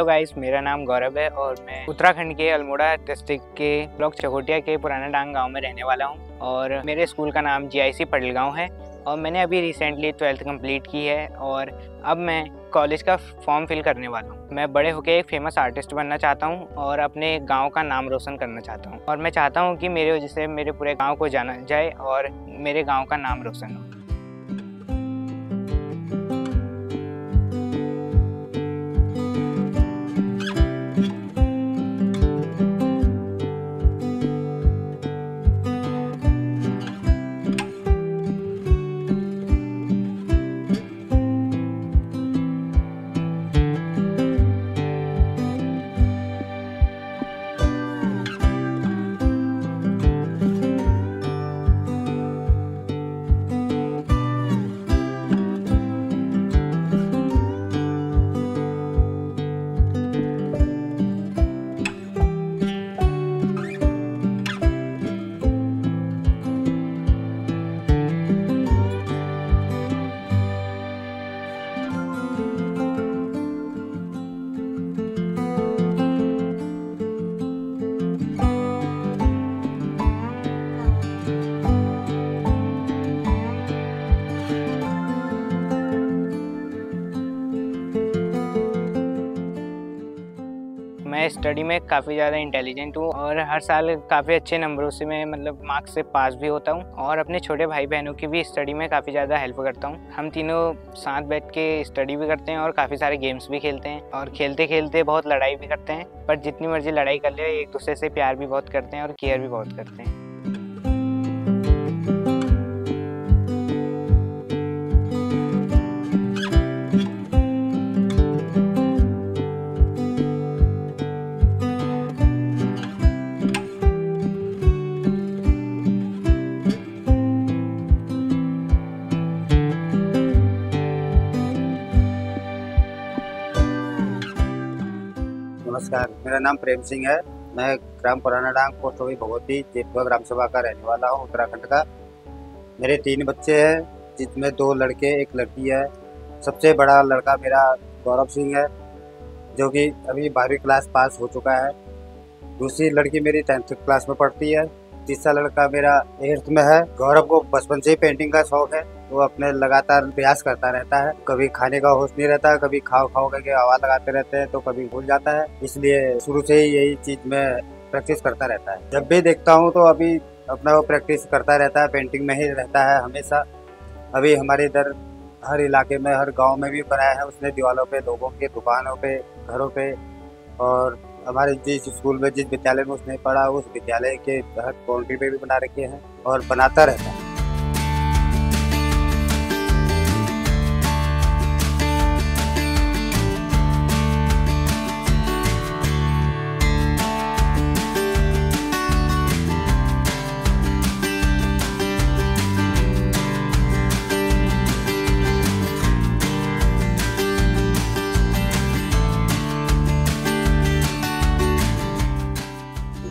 Hello guys, मेरा नाम गौरव है और मैं उत्तराखंड के अल्मोड़ा डिस्ट्रिक्ट के ब्लॉक चकोटिया के पुराना डांग गांव में रहने वाला हूं और मेरे स्कूल का नाम GIC पड़लगांव है और मैंने अभी रिसेंटली 12th कंप्लीट की है और अब मैं कॉलेज का फॉर्म फिल करने वाला हूं। मैं बड़े होकर एक फेमस आर्टिस्ट बनना चाहता हूं और अपने गांव का नाम रोशन करना चाहता हूं और मैं चाहता हूं कि मेरे वजह से मेरे पूरे गाँव को जाना जाए और मेरे गाँव का नाम रोशन हो। मैं स्टडी में काफ़ी ज़्यादा इंटेलिजेंट हूँ और हर साल काफ़ी अच्छे नंबरों से मैं मार्क्स से पास भी होता हूँ और अपने छोटे भाई बहनों की भी स्टडी में काफ़ी ज़्यादा हेल्प करता हूँ। हम तीनों साथ बैठ के स्टडी भी करते हैं और काफ़ी सारे गेम्स भी खेलते हैं और खेलते खेलते बहुत लड़ाई भी करते हैं, पर जितनी मर्जी लड़ाई कर ले एक दूसरे से प्यार भी बहुत करते हैं और केयर भी बहुत करते हैं। नमस्कार, मेरा नाम प्रेम सिंह है। मैं ग्राम पुराना डांग पोस्ट ऑफिस भगवती जेतवा ग्राम सभा का रहने वाला हूँ, उत्तराखंड का। मेरे 3 बच्चे हैं, जिसमें 2 लड़के 1 लड़की है। सबसे बड़ा लड़का मेरा गौरव सिंह है, जो कि अभी 12वीं क्लास पास हो चुका है। दूसरी लड़की मेरी 10th क्लास में पढ़ती है। तीसरा लड़का मेरा 8th में है। गौरव को बचपन से ही पेंटिंग का शौक है, वो अपने लगातार प्रयास करता रहता है। कभी खाने का होश नहीं रहता, कभी खाओ करके आवाज लगाते रहते हैं तो कभी भूल जाता है, इसलिए शुरू से ही यही चीज में प्रैक्टिस करता रहता है। जब भी देखता हूँ तो अभी अपना वो प्रैक्टिस करता रहता है, पेंटिंग में ही रहता है हमेशा। अभी हमारे इधर हर इलाके में, हर गाँव में भी बनाया है उसने, दीवारों पे, लोगों के दुकानों पे, घरों पे, और हमारे जिस स्कूल में, जिस विद्यालय में उसने पढ़ा उस विद्यालय के हर बाउंड्री पे भी बना रखे हैं और बनाता रहता है।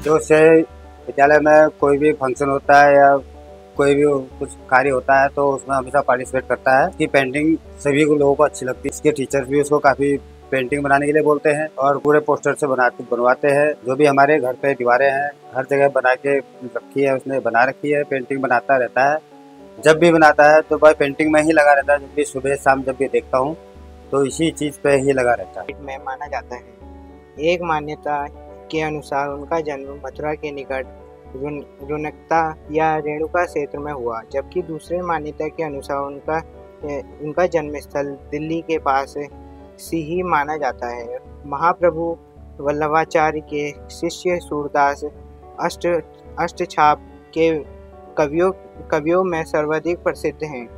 जो से विद्यालय में कोई भी फंक्शन होता है या कोई भी कुछ कार्य होता है तो उसमें हमेशा पार्टिसिपेट करता है। कि पेंटिंग सभी को लोगों को अच्छी लगती है। इसके टीचर्स भी उसको काफ़ी पेंटिंग बनाने के लिए बोलते हैं और पूरे पोस्टर से बनवाते हैं। जो भी हमारे घर पे दीवारें हैं हर जगह बना के रखी है, उसने बना रखी है। पेंटिंग बनाता रहता है, जब भी बनाता है तो भाई पेंटिंग में ही लगा रहता है। जब भी सुबह शाम जब भी देखता हूँ तो इसी चीज़ पे ही लगा रहता है। में माना जाता है। एक मान्यता के अनुसार उनका जन्म मथुरा के निकट रुनकता या रेणुका क्षेत्र में हुआ, जबकि दूसरे मान्यता के अनुसार उनका जन्म स्थल दिल्ली के पास सिही माना जाता है। महाप्रभु वल्लभाचार्य के शिष्य सूरदास अष्टछाप के कवियों में सर्वाधिक प्रसिद्ध हैं।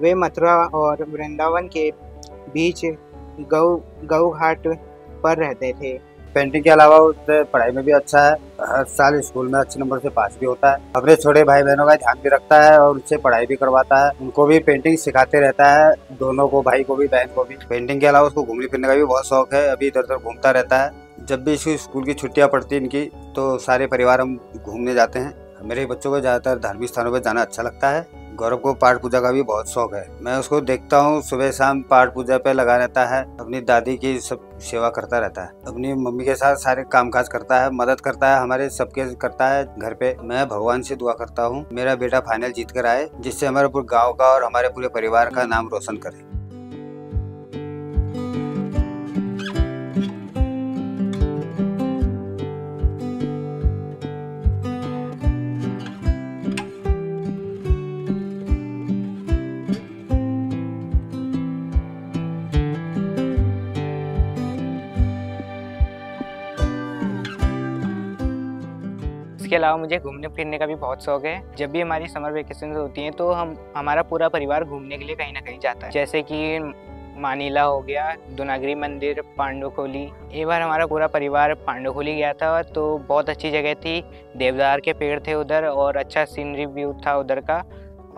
वे मथुरा और वृंदावन के बीच गौ घाट पर रहते थे। पेंटिंग के अलावा उससे पढ़ाई में भी अच्छा है, हर साल स्कूल में अच्छे नंबर से पास भी होता है। अपने छोटे भाई बहनों का ध्यान भी रखता है और उनसे पढ़ाई भी करवाता है। उनको भी पेंटिंग सिखाते रहता है, दोनों को, भाई को भी बहन को भी। पेंटिंग के अलावा उसको घूमने फिरने का भी बहुत शौक है, अभी इधर उधर घूमता रहता है। जब भी इसकी स्कूल की छुट्टियाँ पड़ती है इनकी तो सारे परिवार हम घूमने जाते हैं। मेरे बच्चों को ज़्यादातर धार्मिक स्थानों पर जाना अच्छा लगता है, गौरव को पाठ पूजा का भी बहुत शौक है। मैं उसको देखता हूँ सुबह शाम पाठ पूजा पे लगा रहता है, अपनी दादी की सब सेवा करता रहता है, अपनी मम्मी के साथ सारे कामकाज करता है, मदद करता है, हमारे सबके करता है घर पे। मैं भगवान से दुआ करता हूँ मेरा बेटा फाइनल जीत कर आए, जिससे हमारे पूरे गाँव का और हमारे पूरे परिवार का नाम रोशन करे। इसके अलावा मुझे घूमने फिरने का भी बहुत शौक है। जब भी हमारी समर वेकेशन होती हैं तो हमारा पूरा परिवार घूमने के लिए कहीं ना कहीं जाता है, जैसे कि मानीला हो गया, दुनागरी मंदिर, पांडुखोली। एक बार हमारा पूरा परिवार पांडुखोली गया था तो बहुत अच्छी जगह थी, देवदार के पेड़ थे उधर और अच्छा सीनरी व्यू था उधर का,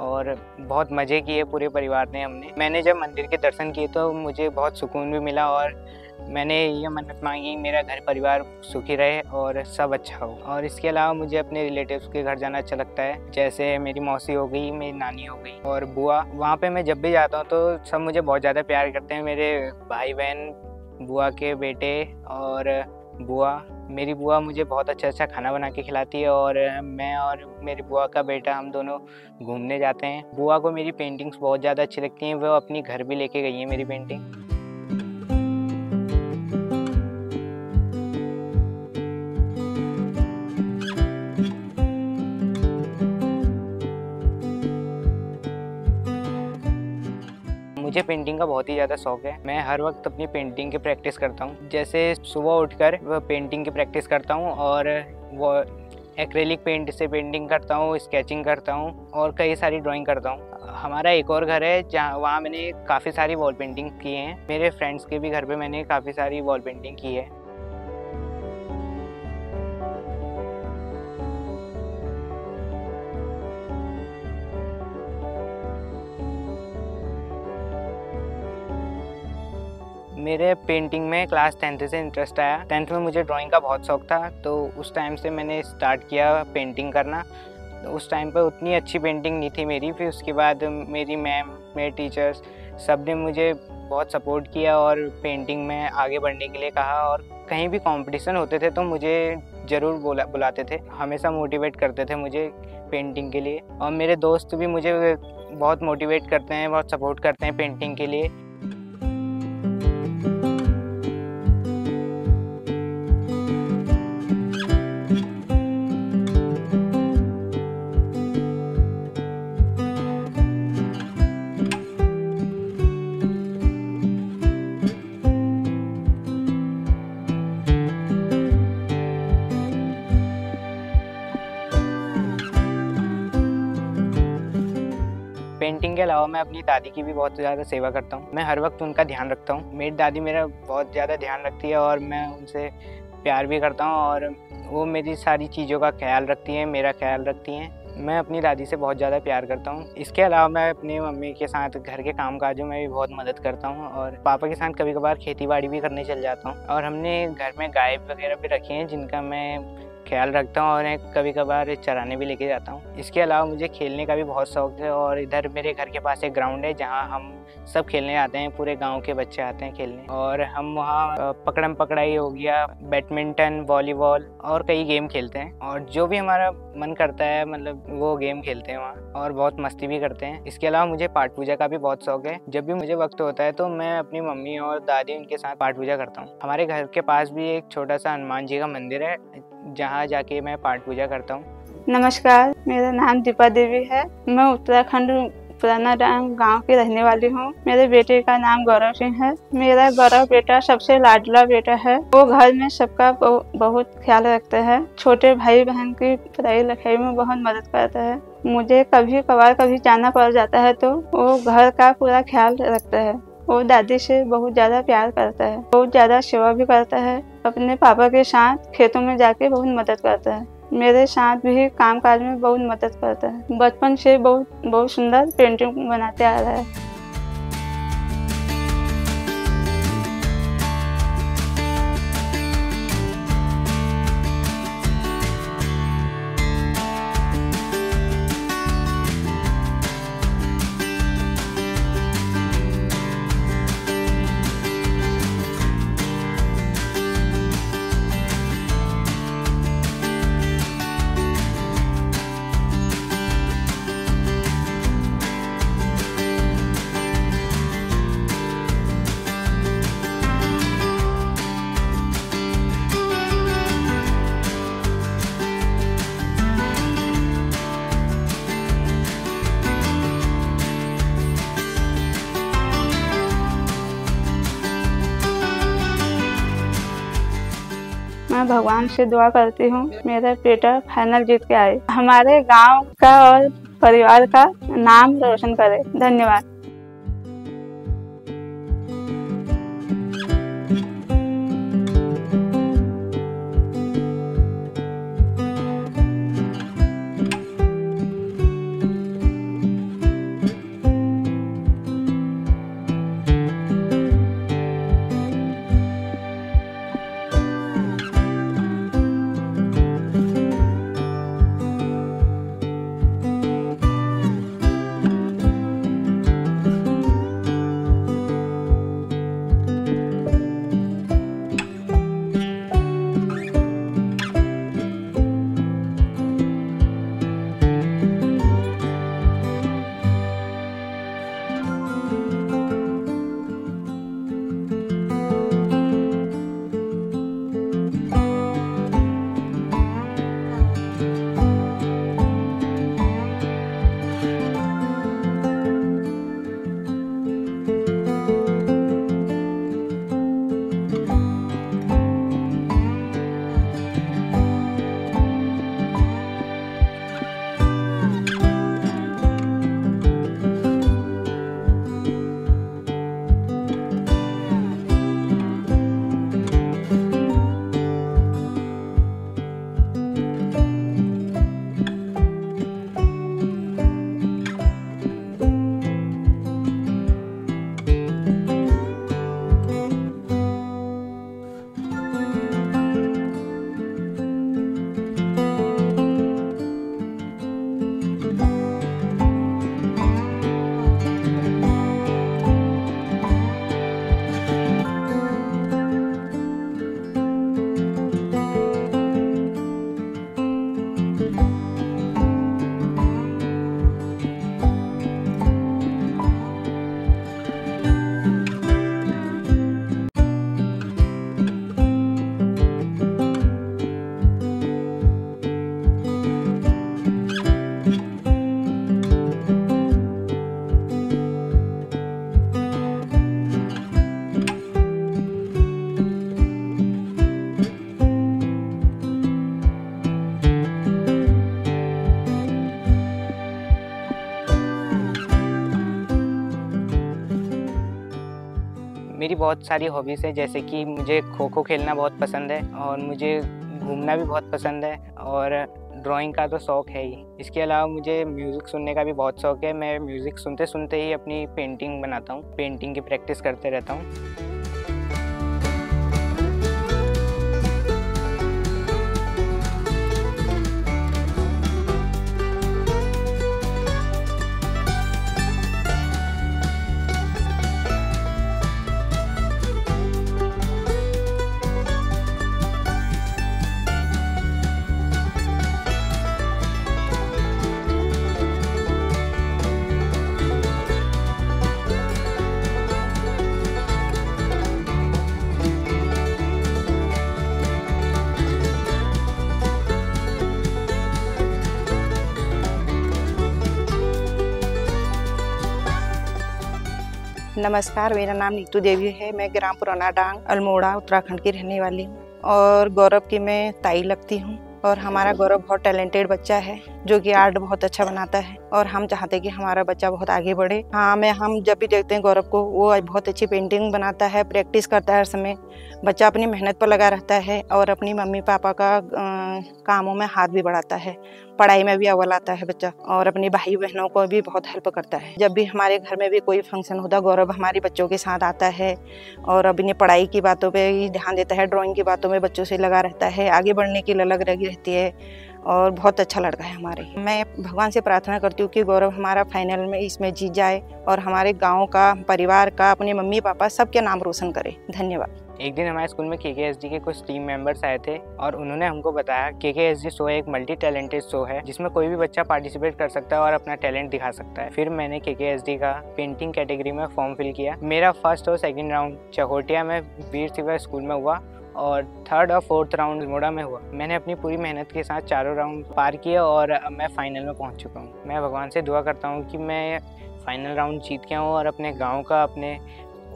और बहुत मज़े किए पूरे परिवार ने। मैंने जब मंदिर के दर्शन किए तो मुझे बहुत सुकून भी मिला और मैंने ये मन्नत मांगी मेरा घर परिवार सुखी रहे और सब अच्छा हो। और इसके अलावा मुझे अपने रिलेटिव्स के घर जाना अच्छा लगता है, जैसे मेरी मौसी हो गई, मेरी नानी हो गई और बुआ। वहाँ पे मैं जब भी जाता हूँ तो सब मुझे बहुत ज़्यादा प्यार करते हैं, मेरे भाई बहन, बुआ के बेटे और बुआ। मेरी बुआ मुझे बहुत अच्छा खाना बना के खिलाती है और मैं और मेरी बुआ का बेटा हम दोनों घूमने जाते हैं। बुआ को मेरी पेंटिंग्स बहुत ज़्यादा अच्छी लगती हैं, वो अपनी घर भी लेके गई हैं मेरी पेंटिंग। मुझे पेंटिंग का बहुत ही ज़्यादा शौक है। मैं हर वक्त अपनी पेंटिंग की प्रैक्टिस करता हूँ, जैसे सुबह उठकर वह पेंटिंग की प्रैक्टिस करता हूँ और वो एक्रेलिक पेंट से पेंटिंग करता हूँ, स्केचिंग करता हूँ और कई सारी ड्राइंग करता हूँ। हमारा एक और घर है जहाँ वहाँ मैंने काफ़ी सारी वॉल पेंटिंग की हैं। मेरे फ्रेंड्स के भी घर पे मैंने काफ़ी सारी वॉल पेंटिंग की है। मेरे पेंटिंग में क्लास 10th से इंटरेस्ट आया। 10th में मुझे ड्राइंग का बहुत शौक था तो उस टाइम से मैंने स्टार्ट किया पेंटिंग करना। तो उस टाइम पर उतनी अच्छी पेंटिंग नहीं थी मेरी। फिर उसके बाद मेरी मैम, मेरे टीचर्स सब ने मुझे बहुत सपोर्ट किया और पेंटिंग में आगे बढ़ने के लिए कहा, और कहीं भी कंपटीशन होते थे तो मुझे ज़रूर बुलाते थे, हमेशा मोटिवेट करते थे मुझे पेंटिंग के लिए। और मेरे दोस्त भी मुझे बहुत मोटिवेट करते हैं, बहुत सपोर्ट करते हैं पेंटिंग के लिए। पेंटिंग के अलावा मैं अपनी दादी की भी बहुत ज़्यादा सेवा करता हूँ। मैं हर वक्त उनका ध्यान रखता हूँ। मेरी दादी मेरा बहुत ज़्यादा ध्यान रखती है और मैं उनसे प्यार भी करता हूँ और वो मेरी सारी चीज़ों का ख्याल रखती हैं, मेरा ख्याल रखती हैं। मैं अपनी दादी से बहुत ज़्यादा प्यार करता हूँ। इसके अलावा मैं अपनी मम्मी के साथ घर के कामकाजों में भी बहुत मदद करता हूँ और पापा के साथ कभी कभार खेती बाड़ी भी करने चल जाता हूँ। और हमने घर में गाय वगैरह भी रखी हैं जिनका मैं ख्याल रखता हूँ और कभी कभार चराने भी लेके जाता हूँ। इसके अलावा मुझे खेलने का भी बहुत शौक है और इधर मेरे घर के पास एक ग्राउंड है जहाँ हम सब खेलने आते हैं, पूरे गांव के बच्चे आते हैं खेलने और हम वहाँ पकड़म पकड़ाई हो गया, बैडमिंटन, वॉलीबॉल और कई गेम खेलते हैं और जो भी हमारा मन करता है मतलब वो गेम खेलते हैं वहाँ और बहुत मस्ती भी करते हैं। इसके अलावा मुझे पाठ पूजा का भी बहुत शौक है। जब भी मुझे वक्त होता है तो मैं अपनी मम्मी और दादी उनके साथ पाठ पूजा करता हूँ। हमारे घर के पास भी एक छोटा सा हनुमान जी का मंदिर है जहाँ जाके मैं पाठ पूजा करता हूँ। नमस्कार, मेरा नाम दीपा देवी है। मैं उत्तराखंड पुराना डांग गांव की रहने वाली हूँ। मेरे बेटे का नाम गौरव सिंह है। मेरा गौरव बेटा सबसे लाडला बेटा है। वो घर में सबका बहुत ख्याल रखता है। छोटे भाई बहन की पढ़ाई लिखाई में बहुत मदद करता है। मुझे कभी कभार कभी जाना पड़ जाता है तो वो घर का पूरा ख्याल रखता है। वो दादी से बहुत ज़्यादा प्यार करता है, बहुत ज़्यादा सेवा भी करता है। अपने पापा के साथ खेतों में जाके बहुत मदद करता है। मेरे साथ भी काम काज में बहुत मदद करता है। बचपन से बहुत सुंदर पेंटिंग बनाते आ रहा है। मैं भगवान से दुआ करती हूँ मेरा बेटा फाइनल जीत के आए, हमारे गांव का और परिवार का नाम रोशन करे। धन्यवाद। मेरी बहुत सारी हॉबीज़ है, जैसे कि मुझे खो खो खेलना बहुत पसंद है और मुझे घूमना भी बहुत पसंद है और ड्राइंग का तो शौक़ है ही। इसके अलावा मुझे म्यूज़िक सुनने का भी बहुत शौक़ है। मैं म्यूज़िक सुनते सुनते ही अपनी पेंटिंग बनाता हूँ, पेंटिंग की प्रैक्टिस करते रहता हूँ। नमस्कार, मेरा नाम नीतू देवी है। मैं ग्राम पुराना डांग अल्मोड़ा उत्तराखंड की रहने वाली हूँ और गौरव की मैं ताई लगती हूँ। और हमारा गौरव बहुत टैलेंटेड बच्चा है जो कि आर्ट बहुत अच्छा बनाता है और हम चाहते हैं कि हमारा बच्चा बहुत आगे बढ़े। हाँ, हम जब भी देखते हैं गौरव को, वो बहुत अच्छी पेंटिंग बनाता है, प्रैक्टिस करता है हर समय। बच्चा अपनी मेहनत पर लगा रहता है और अपनी मम्मी पापा का कामों में हाथ भी बढ़ाता है। पढ़ाई में भी अव्वल आता है बच्चा और अपनी भाई बहनों को भी बहुत हेल्प करता है। जब भी हमारे घर में भी कोई फंक्शन होता है, गौरव हमारे बच्चों के साथ आता है और अपनी पढ़ाई की बातों पे ही ध्यान देता है, ड्राइंग की बातों में बच्चों से लगा रहता है, आगे बढ़ने की ललक लगी रहती है और बहुत अच्छा लड़का है हमारे। मैं भगवान से प्रार्थना करती हूँ कि गौरव हमारा फाइनल में इसमें जीत जाए और हमारे गाँव का, परिवार का, अपने मम्मी पापा सबके नाम रोशन करे। धन्यवाद। एक दिन हमारे स्कूल में KKSD के कुछ टीम मेंबर्स आए थे और उन्होंने हमको बताया KKSD शो एक मल्टी टैलेंटेड शो है जिसमें कोई भी बच्चा पार्टिसिपेट कर सकता है और अपना टैलेंट दिखा सकता है। फिर मैंने KKSD का पेंटिंग कैटेगरी में फॉर्म फिल किया। मेरा फर्स्ट और सेकंड राउंड चकोटिया में वीर शिवा स्कूल में हुआ और थर्ड और फोर्थ राउंड अल्मोड़ा में हुआ। मैंने अपनी पूरी मेहनत के साथ चारों राउंड पार किए और अब मैं फाइनल में पहुँच चुका हूँ। मैं भगवान से दुआ करता हूँ कि मैं फाइनल राउंड जीत के आऊँ और अपने गाँव का, अपने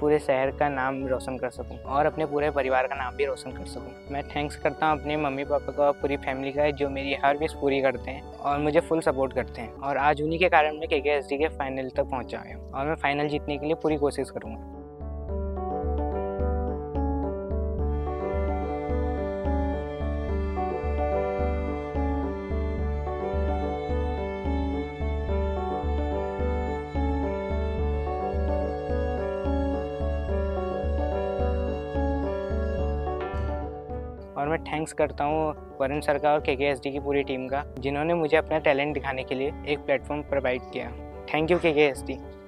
पूरे शहर का नाम रोशन कर सकूं और अपने पूरे परिवार का नाम भी रोशन कर सकूं। मैं थैंक्स करता हूं अपने मम्मी पापा का और पूरी फैमिली का, जो मेरी हर विश पूरी करते हैं और मुझे फुल सपोर्ट करते हैं। और आज उन्हीं के कारण मैं KKSD के फाइनल तक पहुंचा हूं और मैं फाइनल जीतने के लिए पूरी कोशिश करूँगा। और मैं थैंक्स करता हूँ वरुण सर का और KKSD की पूरी टीम का, जिन्होंने मुझे अपना टैलेंट दिखाने के लिए एक प्लेटफॉर्म प्रोवाइड किया। Thank you KKSD।